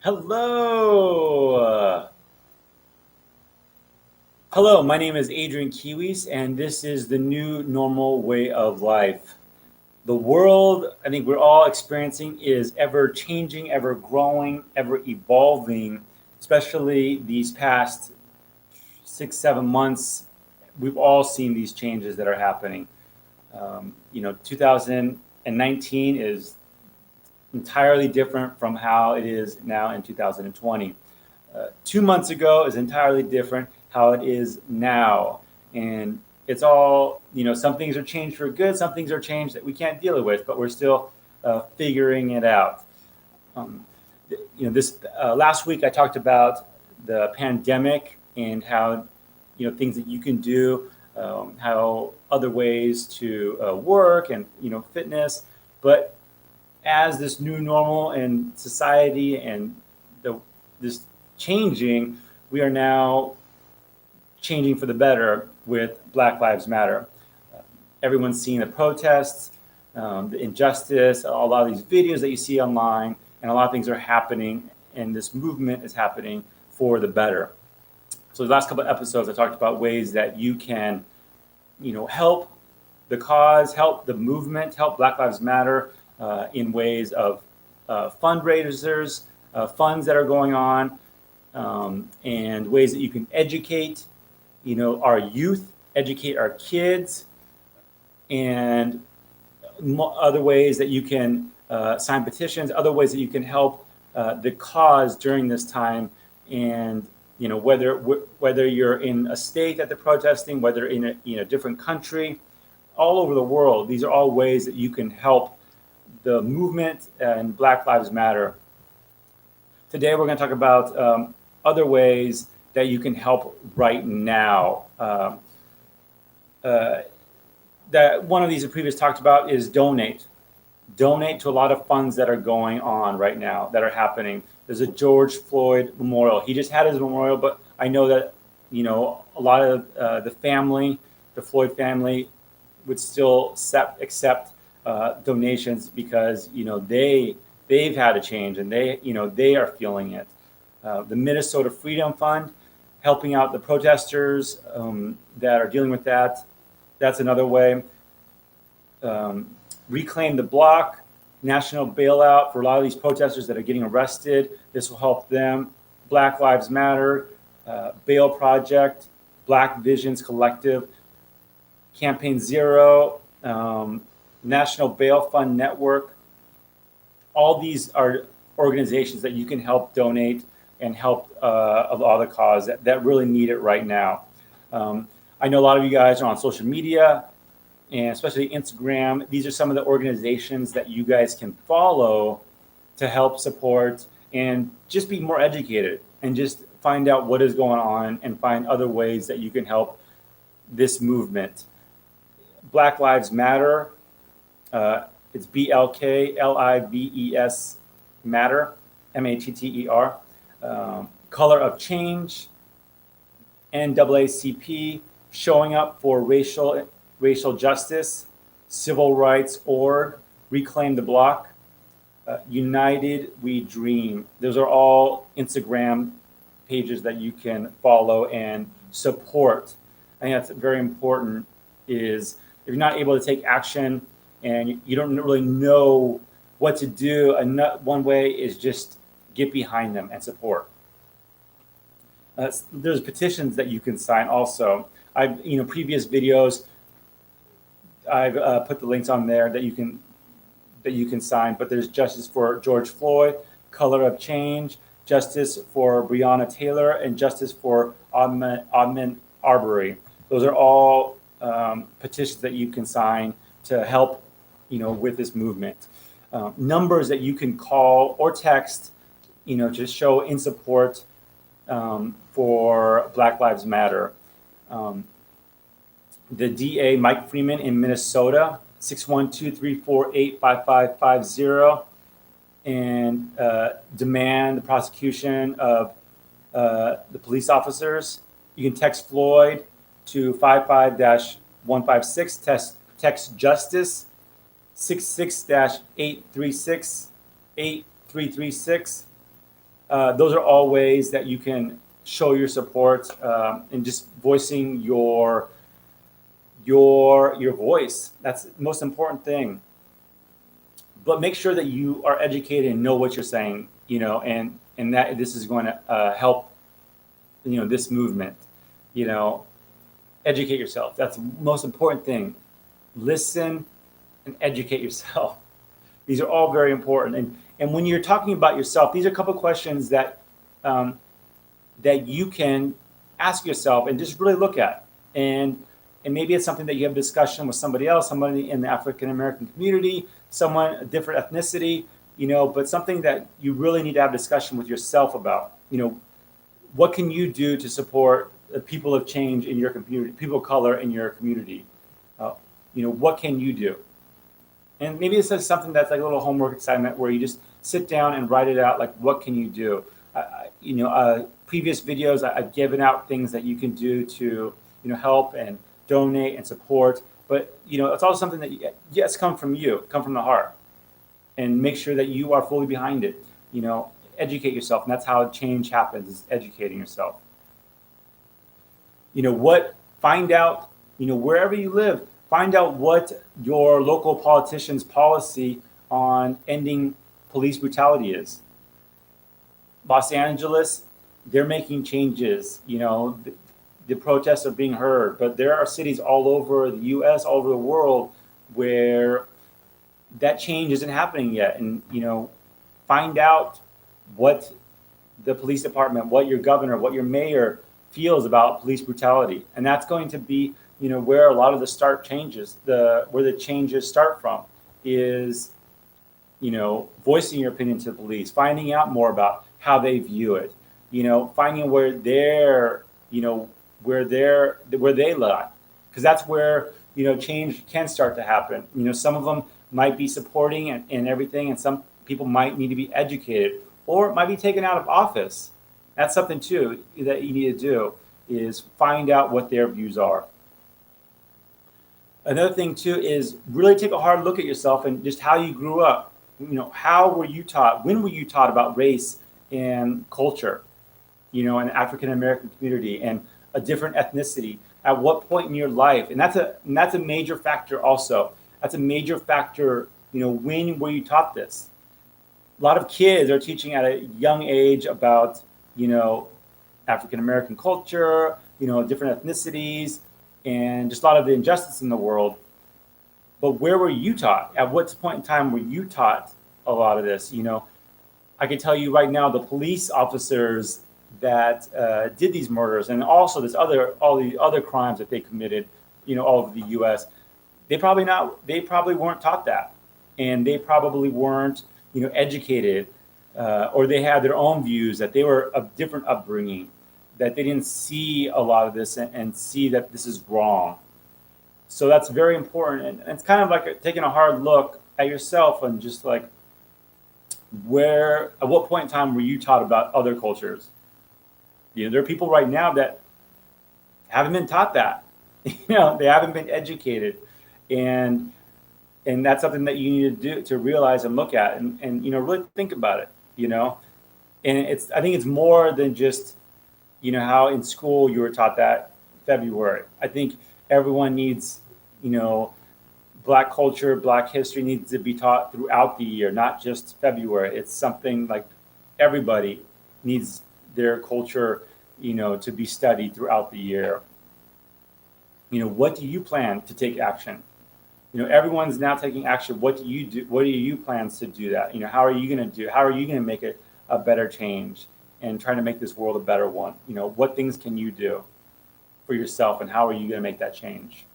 Hello. Hello, my name is Adrian Kiwis, and this is the new normal way of life. The world, I think we're all experiencing, is ever changing, ever growing, ever evolving, especially these past 6, 7 months. We've all seen these changes that are happening. 2019 is entirely different from how it is now in 2020. 2 months ago is entirely different how it is now. And it's all, some things are changed for good, some things are changed that we can't deal with, but we're still figuring it out. Um, this last week I talked about the pandemic and how, things that you can do, how other ways to work and, fitness. But as this new normal and society and this changing, we are now changing for the better with Black Lives Matter. Everyone's seeing the protests, the injustice, a lot of these videos that you see online, and a lot of things are happening, and this movement is happening for the better. So the last couple of episodes, I talked about ways that you can, help the cause, help the movement, help Black Lives Matter in ways of fundraisers, funds that are going on, and ways that you can educate, our youth, educate our kids, and other ways that you can sign petitions, other ways that you can help the cause during this time. And whether you're in a state that they're protesting, whether in a different country, all over the world, these are all ways that you can help the movement and Black Lives Matter. Today, we're going to talk about other ways that you can help right now. That one of these that previous talked about is donate. Donate to a lot of funds that are going on right now, that are happening. There's a George Floyd memorial. He just had his memorial, but I know that a lot of the family, the Floyd family, would still accept donations because they've had a change and they are feeling it. The Minnesota Freedom Fund, helping out the protesters that are dealing with that. That's another way. Reclaim the Block, national bailout for a lot of these protesters that are getting arrested. This will help them. Black Lives Matter, Bail Project, Black Visions Collective, Campaign Zero, National Bail Fund Network. All these are organizations that you can help donate and help of all the cause that really need it right now. I know a lot of you guys are on social media, and especially Instagram. These are some of the organizations that you guys can follow to help support and just be more educated and just find out what is going on and find other ways that you can help this movement. Black Lives Matter. It's BLKLIVES Matter, MATTER. Color of Change, NAACP, Showing Up for Racial Justice, Civil Rights Org, Reclaim the Block, United We Dream. Those are all Instagram pages that you can follow and support. I think that's very important. Is if you're not able to take action and you don't really know what to do, one way is just get behind them and support. There's petitions that you can sign also. I've previous videos, I've put the links on there that you can sign. But there's Justice for George Floyd, Color of Change, Justice for Breonna Taylor, and Justice for Ahmaud Arbery. Those are all petitions that you can sign to help with this movement. Numbers that you can call or text to show in support for Black Lives Matter. The DA, Mike Freeman in Minnesota, 612-348-5550, and demand the prosecution of the police officers. You can text Floyd to 55-156, text Justice, 66-836-8336. Those are all ways that you can show your support, and just voicing your voice. That's the most important thing. But make sure that you are educated and know what you're saying, and that this is going to help, this movement. You know, educate yourself. That's the most important thing. Listen and educate yourself. These are all very important. And when you're talking about yourself, these are a couple of questions that that you can ask yourself and just really look at. And maybe it's something that you have a discussion with somebody else, somebody in the African American community, someone a different ethnicity, but something that you really need to have a discussion with yourself about. What can you do to support people of change in your community, people of color in your community? What can you do? And maybe this is something that's like a little homework assignment where you just sit down and write it out. Like, what can you do? Previous videos, I've given out things that you can do to, help and donate and support. But, it's also something that, yes, come from the heart, and make sure that you are fully behind it. Educate yourself. And that's how change happens, is educating yourself. Find out, wherever you live, find out what your local politician's policy on ending police brutality is. Los Angeles, they're making changes. The protests are being heard, but there are cities all over the U.S., all over the world, where that change isn't happening yet. And, find out what the police department, what your governor, what your mayor feels about police brutality. And that's going to be, where a lot of the where the changes start from, is, voicing your opinion to the police, finding out more about how they view it, finding where where they lie, because that's where, change can start to happen. Some of them might be supporting and everything, and some people might need to be educated or might be taken out of office. That's something too that you need to do, is find out what their views are. Another thing too is really take a hard look at yourself and just how you grew up. How were you taught? When were you taught about race and culture? An African American community and a different ethnicity. At what point in your life? And that's a major factor also. That's a major factor. When were you taught this? A lot of kids are teaching at a young age about, African American culture, different ethnicities, and just a lot of the injustice in the world. But where were you taught? At what point in time were you taught a lot of this? I can tell you right now, the police officers that did these murders, and also all the other crimes that they committed, all over the U.S., they probably weren't taught that, and they probably weren't, educated, or they had their own views, that they were of different upbringing, that they didn't see a lot of this and see that this is wrong. So that's very important, and it's kind of like taking a hard look at yourself and just like, at what point in time were you taught about other cultures? There are people right now that haven't been taught that. They haven't been educated, and that's something that you need to do, to realize and look at, and really think about it. And I think it's more than just how in school you were taught that February. I think everyone needs, Black culture, Black history needs to be taught throughout the year, not just February. It's something like everybody needs their culture, to be studied throughout the year. What do you plan to take action? Everyone's now taking action. What do you do? What are you plans to do that? How are you going to make it a better change and trying to make this world a better one? What things can you do for yourself, and how are you going to make that change?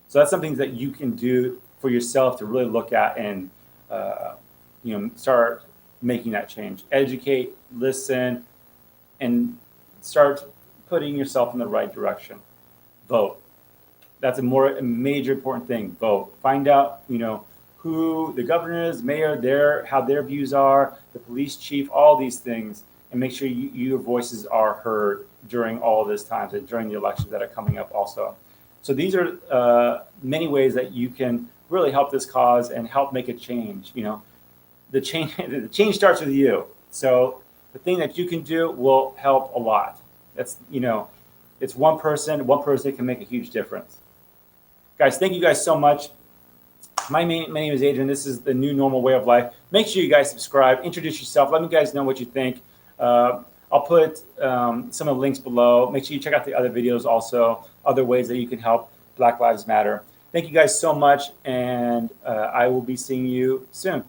So that's something that you can do for yourself to really look at and, start making that change. Educate, listen, and start putting yourself in the right direction. Vote. That's a major important thing. Vote. Find out, who the governor is, mayor, how their views are, the police chief, all these things, and make sure your voices are heard during all of this time, and during the elections that are coming up also. So these are many ways that you can really help this cause and help make a change. The change starts with you. So the thing that you can do will help a lot. That's, it's one person can make a huge difference. Guys, thank you guys so much. My name is Adrian. This is the new normal way of life. Make sure you guys subscribe, introduce yourself. Let me guys know what you think. I'll put some of the links below. Make sure you check out the other videos also, other ways that you can help Black Lives Matter. Thank you guys so much, and I will be seeing you soon.